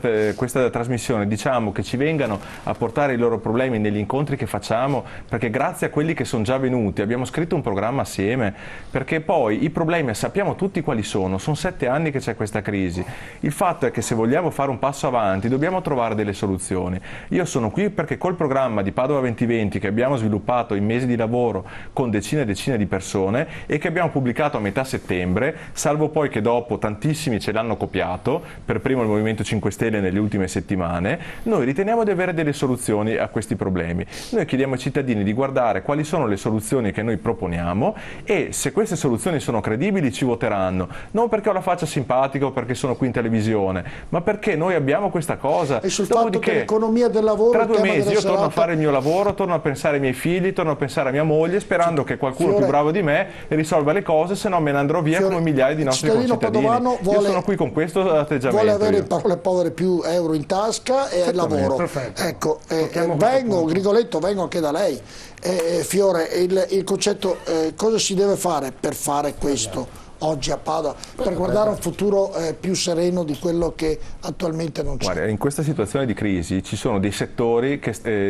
trasmissione diciamo che ci vengano a portare i loro problemi negli incontri che facciamo, perché grazie a quelli che sono già venuti abbiamo scritto un programma assieme, perché poi i problemi sappiamo tutti quali sono 7 anni che c'è questa crisi. Il fatto è che se vogliamo fare un passo avanti dobbiamo trovare delle soluzioni. Io sono qui perché col programma di Padova 2020 che abbiamo sviluppato in mesi di lavoro con decine e decine di persone e che abbiamo pubblicato a metà settembre, salvo poi che dopo tantissimi ce l'hanno copiato, per primo il Movimento 5 Stelle nelle ultime settimane, noi riteniamo di avere delle soluzioni a questi problemi. Noi chiediamo ai cittadini di guardare quali sono le soluzioni che noi proponiamo e se queste soluzioni sono credibili ci voteranno, non perché ho la faccia simpatica o perché sono qui in televisione, ma perché noi abbiamo questa cosa. E sul fatto che l'economia del lavoro, tra 2 mesi io torno a fare il mio lavoro, torno a pensare ai miei figli, torno a pensare a mia moglie, sperando che qualcuno più bravo di me risolva le cose, se no me ne andrò via come migliaia di nostri concittadini. Io sono qui con questo atteggiamento. Vuole avere in parole povere più euro in tasca e lavoro. Perfetto. Ecco, Grigoletto, vengo anche da lei. Fiore, il concetto, cosa si deve fare per fare questo oggi a Padova, per guardare un futuro più sereno di quello che attualmente non c'è? Guarda, in questa situazione di crisi ci sono dei settori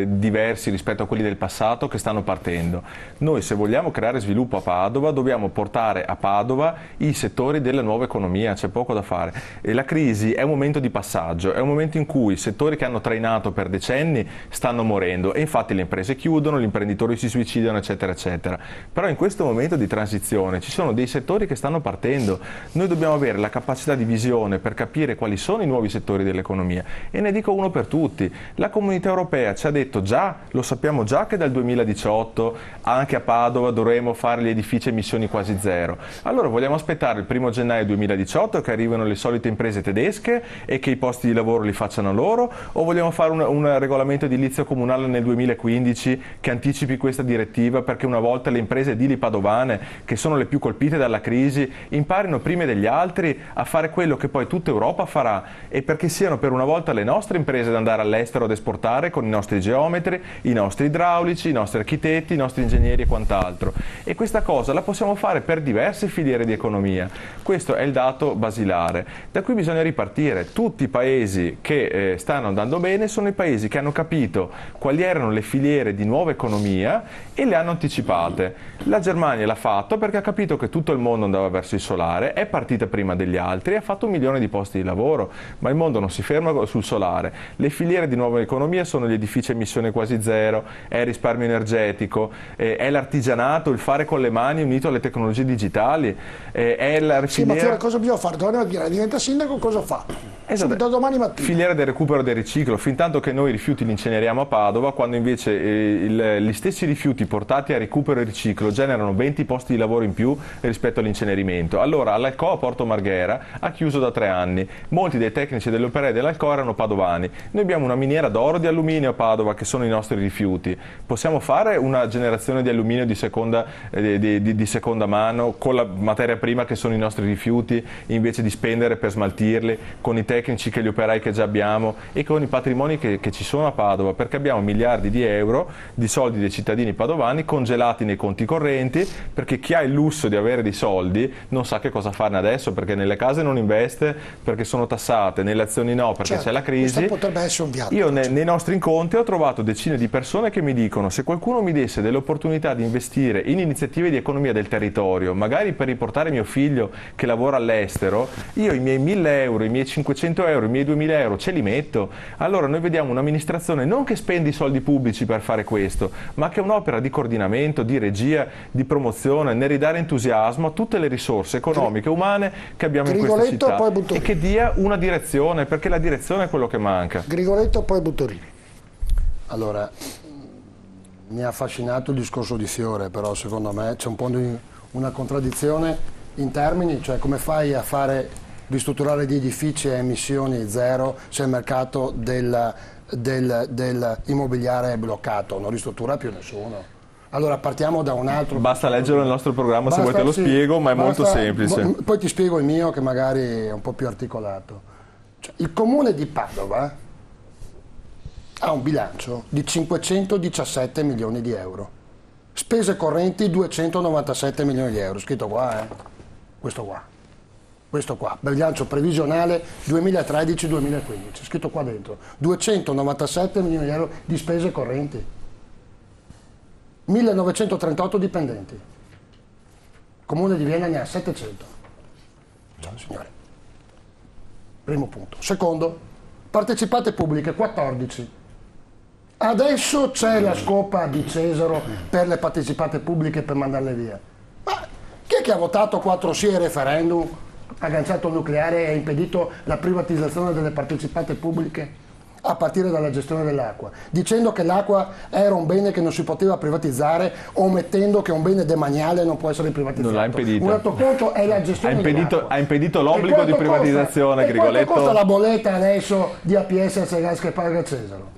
diversi rispetto a quelli del passato che stanno partendo. Noi se vogliamo creare sviluppo a Padova dobbiamo portare a Padova i settori della nuova economia, c'è poco da fare. E la crisi è un momento di passaggio, è un momento in cui i settori che hanno trainato per decenni stanno morendo e infatti le imprese chiudono, gli imprenditori si suicidano eccetera eccetera. Però in questo momento di transizione ci sono dei settori che stanno partendo. Noi dobbiamo avere la capacità di visione per capire quali sono i nuovi settori dell'economia e ne dico uno per tutti. La Comunità Europea ci ha detto già, lo sappiamo già che dal 2018 anche a Padova dovremo fare gli edifici a emissioni quasi zero. Allora vogliamo aspettare il 1° gennaio 2018 che arrivino le solite imprese tedesche e che i posti di lavoro li facciano loro, o vogliamo fare un regolamento edilizio comunale nel 2015 che anticipi questa direttiva, perché una volta le imprese edili padovane, che sono le più colpite dalla crisi, imparino prima degli altri a fare quello che poi tutta Europa farà, e perché siano per una volta le nostre imprese ad andare all'estero ad esportare con i nostri geometri, i nostri idraulici, i nostri architetti, i nostri ingegneri e quant'altro. E questa cosa la possiamo fare per diverse filiere di economia. Questo è il dato basilare. Da qui bisogna ripartire. Tutti i paesi che stanno andando bene sono i paesi che hanno capito quali erano le filiere di nuova economia e le hanno anticipate. La Germania l'ha fatto perché ha capito che tutto il mondo andava verso il solare, è partita prima degli altri e ha fatto 1 milione di posti di lavoro, ma il mondo non si ferma sul solare. Le filiere di nuova economia sono gli edifici a emissione quasi zero, è il risparmio energetico, è l'artigianato, il fare con le mani unito alle tecnologie digitali, è la filiera... Sì, ma Fiore, cosa bisogna fare? Domani mattina diventa sindaco, cosa fa? Esatto. Da domani mattina. Filiera del recupero e del riciclo, fin tanto che noi i rifiuti li inceneriamo a Padova, quando invece gli stessi rifiuti portati a recupero e riciclo generano 20 posti di lavoro in più rispetto all'incenerimento. Allora l'Alcoa Porto Marghera ha chiuso da 3 anni, molti dei tecnici delle operai dell'Alcoa erano padovani. Noi abbiamo una miniera d'oro di alluminio a Padova che sono i nostri rifiuti. Possiamo fare una generazione di alluminio di seconda mano con la materia prima che sono i nostri rifiuti, invece di spendere per smaltirli con i tecnici che gli operai che già abbiamo e con i patrimoni che ci sono a Padova, perché abbiamo miliardi di euro di soldi dei cittadini padovani congelati nei conti correnti, perché chi ha il lusso di avere dei soldi non sa che cosa farne adesso, perché nelle case non investe perché sono tassate, nelle azioni no perché c'è la crisi. Potrebbe essere un viaggio. Io nei nostri incontri ho trovato decine di persone che mi dicono: se qualcuno mi desse dell'opportunità di investire in iniziative di economia del territorio, magari per riportare mio figlio che lavora all'estero, io i miei 1.000 euro, i miei 500 500 euro, i miei 2000 euro ce li metto. Allora noi vediamo un'amministrazione non che spende i soldi pubblici per fare questo, ma che è un'opera di coordinamento, di regia, di promozione, nel ridare entusiasmo a tutte le risorse economiche, umane che abbiamo in questa città e che dia una direzione, perché la direzione è quello che manca. Grigoletto, poi Buttorini. Allora, mi ha affascinato il discorso di Fiore, però secondo me c'è un po' di una contraddizione in termini, cioè come fai a fare ristrutturare gli edifici a emissioni zero se il mercato dell'immobiliare è bloccato, non ristruttura più nessuno. Allora partiamo da un altro... Basta leggere il nostro programma se vuoi te lo spiego, ma è molto semplice. Poi ti spiego il mio che magari è un po' più articolato. Cioè, il comune di Padova ha un bilancio di 517 milioni di euro, spese correnti 297 milioni di euro, scritto qua, questo qua, bilancio previsionale 2013-2015, scritto qua dentro, 297 milioni di euro di spese correnti, 1938 dipendenti, comune di Vienna ne ha 700, ciao signore, primo punto. Secondo, partecipate pubbliche 14. Adesso c'è la scopa di Cesaro per le partecipate pubbliche per mandarle via. Ma chi è che ha votato 4 sì ai referendum, ha agganciato il nucleare e ha impedito la privatizzazione delle partecipate pubbliche a partire dalla gestione dell'acqua, dicendo che l'acqua era un bene che non si poteva privatizzare, omettendo che un bene demaniale non può essere privatizzato? Non l'ha impedito. Un altro conto è la gestione dell'acqua. Ha impedito l'obbligo di privatizzazione, Grigoletto. Quanto costa la bolletta adesso di APS e Segas che paga Cesaro?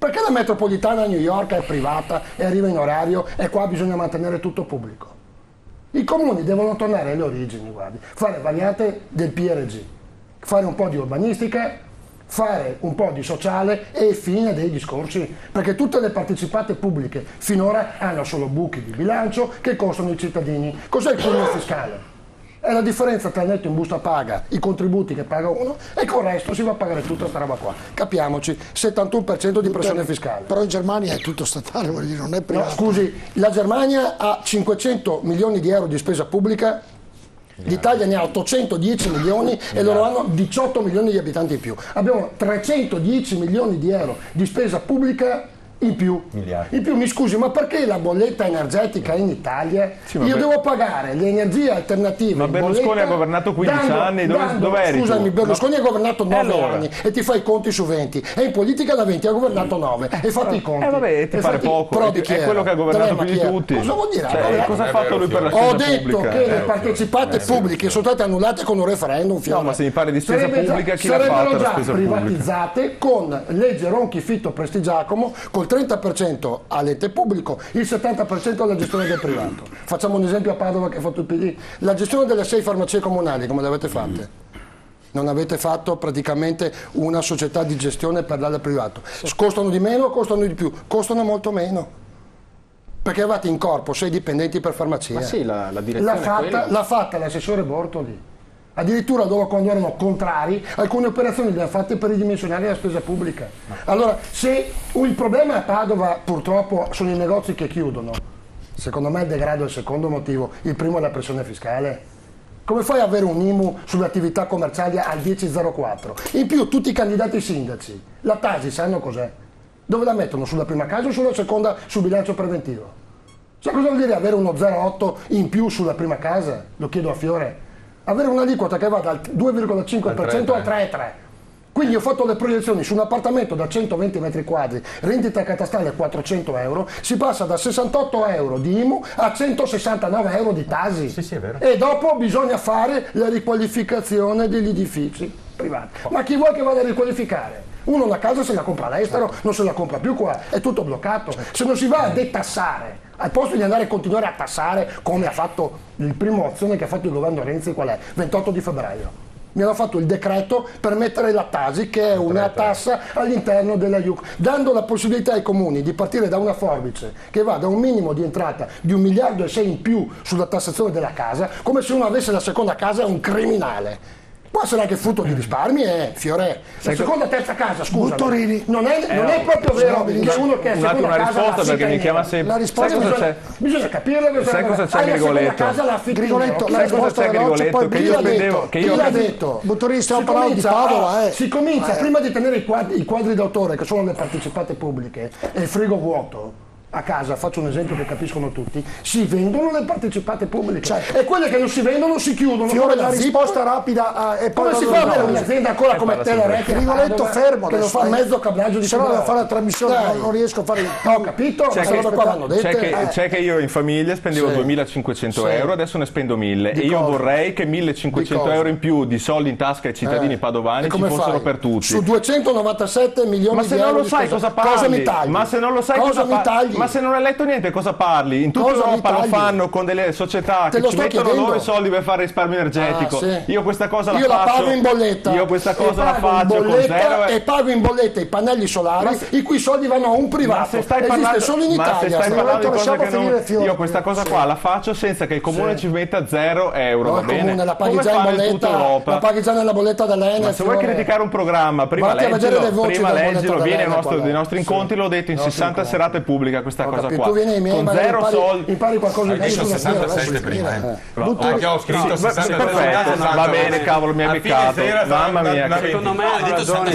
Perché la metropolitana a New York è privata e arriva in orario e qua bisogna mantenere tutto pubblico? I comuni devono tornare alle origini, guardi, fare variante del PRG, fare un po' di urbanistica, fare un po' di sociale e fine dei discorsi, perché tutte le partecipate pubbliche finora hanno solo buchi di bilancio che costano i cittadini. Cos'è il cuneo fiscale? È la differenza tra il netto in busta paga, i contributi che paga uno e con il resto si va a pagare tutta questa roba qua. Capiamoci, 71% di pressione fiscale. Però in Germania è tutto statale, vuol dire, non è privato. No, scusi, la Germania ha 500 milioni di euro di spesa pubblica, l'Italia ne ha 810 milioni e loro hanno 18 milioni di abitanti in più. Abbiamo 310 milioni di euro di spesa pubblica in più. In più, mi scusi, ma perché la bolletta energetica in Italia? Sì, io devo pagare le energie alternative. Ma Berlusconi ha governato 15 anni, dove eri? Scusami, Berlusconi ha governato 9 anni e ti fai i conti su 20 e in politica da 20 ha governato 9 e fatti i conti. Vabbè, ti pare poco, è quello che ha governato più di tutti. Cosa vuol dire? Cioè, cosa ha fatto lui per la spesa pubblica? Ho detto che le partecipate pubbliche sono state annullate con un referendum. No, ma se mi parli di spesa pubblica, chi l'ha fatta la spesa pubblica? Sarebbero già privatizzate con legge Ronchi, Fitto, Prestigiacomo, col 30% all'ente pubblico, il 70% alla gestione del privato. Facciamo un esempio a Padova che ha fatto il PD. La gestione delle 6 farmacie comunali, come le avete fatte? Non avete fatto praticamente una società di gestione per darle al privato. Costano di meno o costano di più? Costano molto meno. Perché avete in corpo 6 dipendenti per farmacia. Ma sì, la direzione l'ha fatta l'assessore Bortoli. Addirittura loro, quando erano contrari, alcune operazioni le ha fatte per ridimensionare la spesa pubblica. Allora, se il problema a Padova purtroppo sono i negozi che chiudono, secondo me il degrado è il secondo motivo, il primo è la pressione fiscale. Come fai ad avere un IMU sulle attività commerciali al 10,04? In più tutti i candidati sindaci, la Tasi sanno cos'è? Dove la mettono? Sulla prima casa o sulla seconda sul bilancio preventivo? Sai cosa vuol dire avere uno 0,8 in più sulla prima casa? Lo chiedo a Fiore. Avere un'aliquota che va dal 2,5% al 3,3%. Quindi ho fatto le proiezioni su un appartamento da 120 metri quadri, rendita catastale 400 euro, si passa da 68 euro di IMU a 169 euro di Tasi. Sì, è vero. E dopo bisogna fare la riqualificazione degli edifici privati. Ma chi vuole che vada a riqualificare? Uno una casa se la compra all'estero, non se la compra più qua, è tutto bloccato. Se non si va a detassare, al posto di andare a continuare a tassare, come ha fatto il primo azione che ha fatto il governo Renzi, qual è? 28 di febbraio. Mi hanno fatto il decreto per mettere la Tasi, che è una tassa all'interno della IUC, dando la possibilità ai comuni di partire da una forbice che va da un minimo di entrata di 1,6 miliardi in più sulla tassazione della casa, come se uno avesse la seconda casa è un criminale. può essere anche frutto di risparmi, Fiore. La seconda, terza casa, scusa. Non è proprio vero che uno che è un attimo, seconda una casa risposta perché mi chiama sempre. La risposta bisogna capirlo. Sai cosa c'è Grigoletto? Grigoletto, la Sai cosa risposta c'è Grigoletto? Che io spendevo. Chi l'ha detto? Buttorini, stiamo parlando di Padova. Si comincia prima di tenere i quadri d'autore, che sono le partecipate pubbliche, e il frigo vuoto. A casa, faccio un esempio che capiscono tutti, si vendono le partecipate pubbliche, e quelle che non si vendono si chiudono. Fiore, la risposta rapida e poi come si fa a avere un'azienda ancora come Teleretti? Grigoletto fermo che lo fa mezzo cablaggio di se no devo fare la trasmissione, non riesco a fare ho capito, c'è che io in famiglia spendevo 2.500 euro, adesso ne spendo 1.000 e io vorrei che 1.500 euro in più di soldi in tasca ai cittadini padovani ci fossero per tutti. Su 297 milioni di euro. Ma se non lo sai cosa parli? Ma se non lo sai cosa parli? Ma se non hai letto niente cosa parli? In tutta Europa lo fanno con delle società che ci mettono loro i soldi per fare risparmio energetico. Io questa cosa la faccio. Io la pago in bolletta. Io questa cosa la faccio con zero e pago in bolletta i pannelli solari i cui soldi vanno a un privato. Ma se stai parlando solo in Italia. Ma se stai parlando di cose che non... Io questa cosa qua la faccio senza che il comune ci metta 0 euro. Va bene? La paghi già in bolletta. La paghi già nella bolletta dell'Enel. Ma se vuoi criticare un programma, prima leggilo, vieni ai nostri incontri, l'ho detto in 60 serate pubbliche questa cosa qua. Tu vieni ai miei, con 0 soldi. Impari qualcosa di più. 67 prima. Perché ho scritto 67. Va bene, cavolo, mi hai beccato. Mamma mia. Secondo me hanno ragione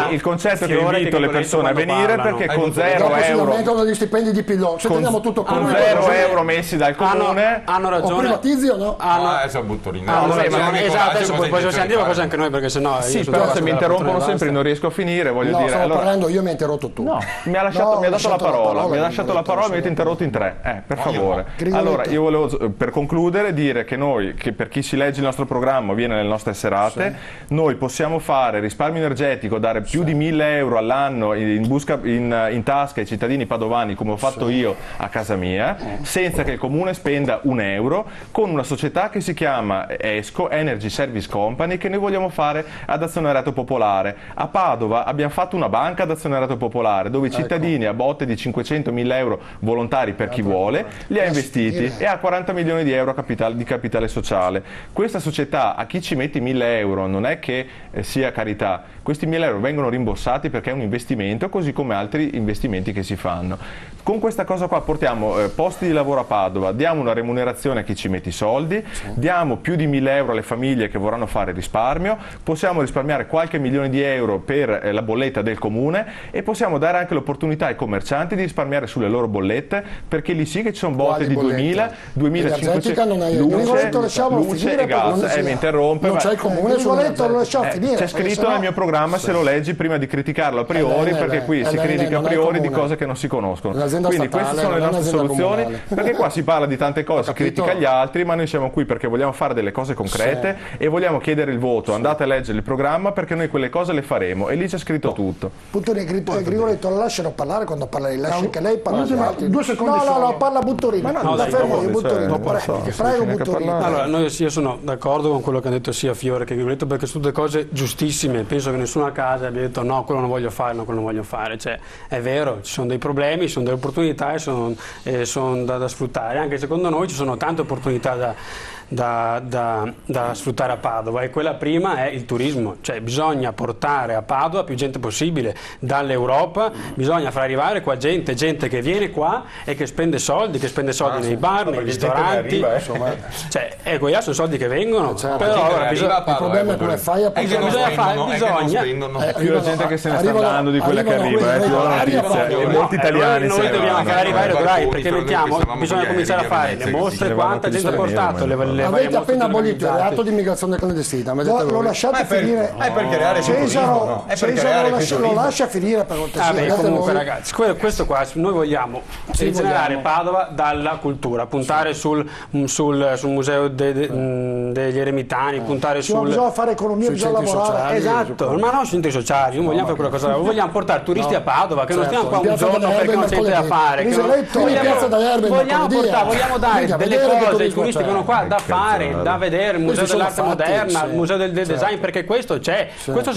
Il concetto è che invito le persone a venire perché con 0 euro aumentano gli stipendi di Pillon. Con 0 euro messi dal comune hanno ragione. O privatizzi o no? Adesso Buttorini. Esatto, adesso poi possiamo dire qualcosa anche noi perché sennò sì, però se mi interrompono sempre non riesco a finire, voglio dire. Stavo parlando io, mi hai interrotto tu. No, mi ha dato la parola, mi ha lasciato la parola e mi avete interrotto in 3. Per favore. Allora, io volevo per concludere dire che noi, che per chi si legge il nostro programma, viene nelle nostre serate, noi possiamo fare risparmio energetico, dare più di 1.000 euro all'anno in tasca ai cittadini padovani, come ho fatto io a casa mia, senza che il comune spenda 1 euro, con una società che si chiama ESCO, Energy Service Company, che noi vogliamo fare ad azionariato popolare. A Padova abbiamo fatto una banca ad azionariato popolare, dove i cittadini a botte di 500.000 euro volontari per chi vuole, li ha investiti e ha 40 milioni di euro di capitale sociale. Questa società, a chi ci mette 1.000 euro, non è che sia carità, questi 1.000 euro vengono rimborsati perché è un investimento, così come altri investimenti che si fanno. Con questa cosa qua portiamo posti di lavoro a Padova, diamo una remunerazione a chi ci mette i soldi, diamo più di 1.000 euro alle famiglie che vorranno fare risparmio, possiamo risparmiare qualche milione di euro per la bolletta del comune e possiamo dare anche l'opportunità ai commercianti di risparmiare sulle loro bollette, perché lì sì che ci sono bollette di 2.000, 2.500, luce e gas. Mi interrompe. Non c'è il comune, lo lasciamo finire. C'è scritto nel mio programma, se lo leggi prima di criticarlo a priori, perché qui si critica a priori di cose che non si conoscono. Quindi queste sono le nostre soluzioni, perché qua si parla di tante cose, si critica gli altri, ma noi siamo qui perché vogliamo fare delle cose concrete e vogliamo chiedere il voto. Andate a leggere il programma perché noi quelle cose le faremo e lì c'è scritto tutto. Grigoletto, lo lasciano parlare quando parla lei, lascia che lei parla. 2 secondi. No, parla Buttorini. Prego Buttorini. Allora, io sono d'accordo con quello che ha detto sia Fiore che Grigoletto, perché sono tutte cose giustissime. Penso che nessuno a casa abbia detto no, quello non voglio fare, no, quello non voglio fare. Cioè, è vero, ci sono dei problemi, ci sono delle opportunità e sono da sfruttare. Anche secondo noi ci sono tante opportunità da sfruttare a Padova, e quella prima è il turismo, cioè bisogna portare a Padova più gente possibile dall'Europa, bisogna far arrivare qua gente che viene qua e che spende soldi nei bar, nei ristoranti, cioè sono soldi che vengono, però allora il problema è come fai a bisogna più la gente che se ne sta andando di quella che arriva, più la notizia, e molti italiani noi dobbiamo far arrivare orai, perché bisogna cominciare a fare le mostre, quanta gente ha portato, avete appena abolito il reato di immigrazione clandestina, lo lasciate finire. Per creare Cesaro lo lascia finire per cortesia. Comunque ragazzi, questo qua noi vogliamo rigenerare Padova dalla cultura, puntare sul museo degli eremitani, puntare bisogna fare economia, bisogna lavorare. Esatto, ma non sui centri sociali, non vogliamo fare quella cosa, vogliamo portare turisti a Padova, che non stiamo qua un giorno perché non c'è niente da fare, vogliamo dare delle cose ai turisti che vengono qua da fare, da vedere, il museo dell'arte moderna, il museo del design, perché questo c'è, questo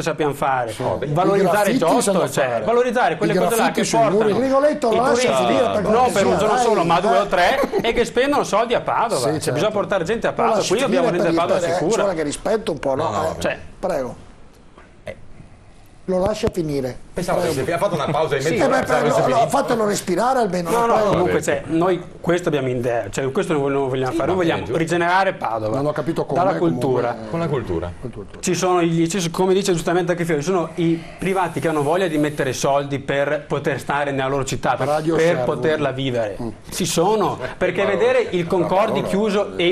sappiamo fare, valorizzare il giotto, valorizzare quelle cose là che portano Grigoletto, lo lascia finire, per no, per un giorno solo, ma 2 o 3, e che spendono soldi a Padova. Sì, Cioè, certo. bisogna portare gente a Padova, qui dobbiamo rendere Padova sicura. Guarda che rispetto un po', no? Cioè, Prego. Lo lascia finire. Pensavo che si ha fatto una pausa in mezzo. Fatelo respirare almeno. no, comunque noi questo abbiamo in idea, cioè questo non vogliamo fare, noi vogliamo rigenerare Padova. Non ho capito come. Dalla cultura. Con la cultura. Ci sono, come dice giustamente anche Fiore, ci sono i privati che hanno voglia di mettere soldi per poter stare nella loro città, per poterla vivere. Ci sono, perché vedere il Concordi chiuso e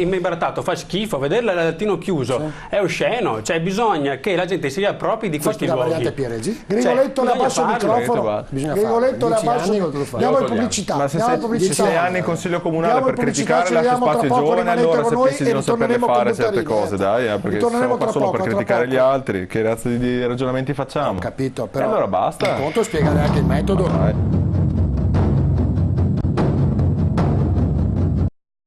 imbrattato fa schifo, vedere l'Alatino chiuso è osceno, cioè bisogna che la gente si riappropri di questi la luoghi. variante Pieregi. Grigoletto, le abbasso il microfono. Grigoletto, le abbasso. Andiamo in pubblicità. Ma se sei 6 anni in consiglio comunale per criticare lascia spazio ai giovani, allora se pensi di non sapere fare certe cose, dai, perché siamo qua solo per criticare gli altri, che razza di ragionamenti facciamo? Ho capito, però allora basta. il conto è spiegare anche il metodo.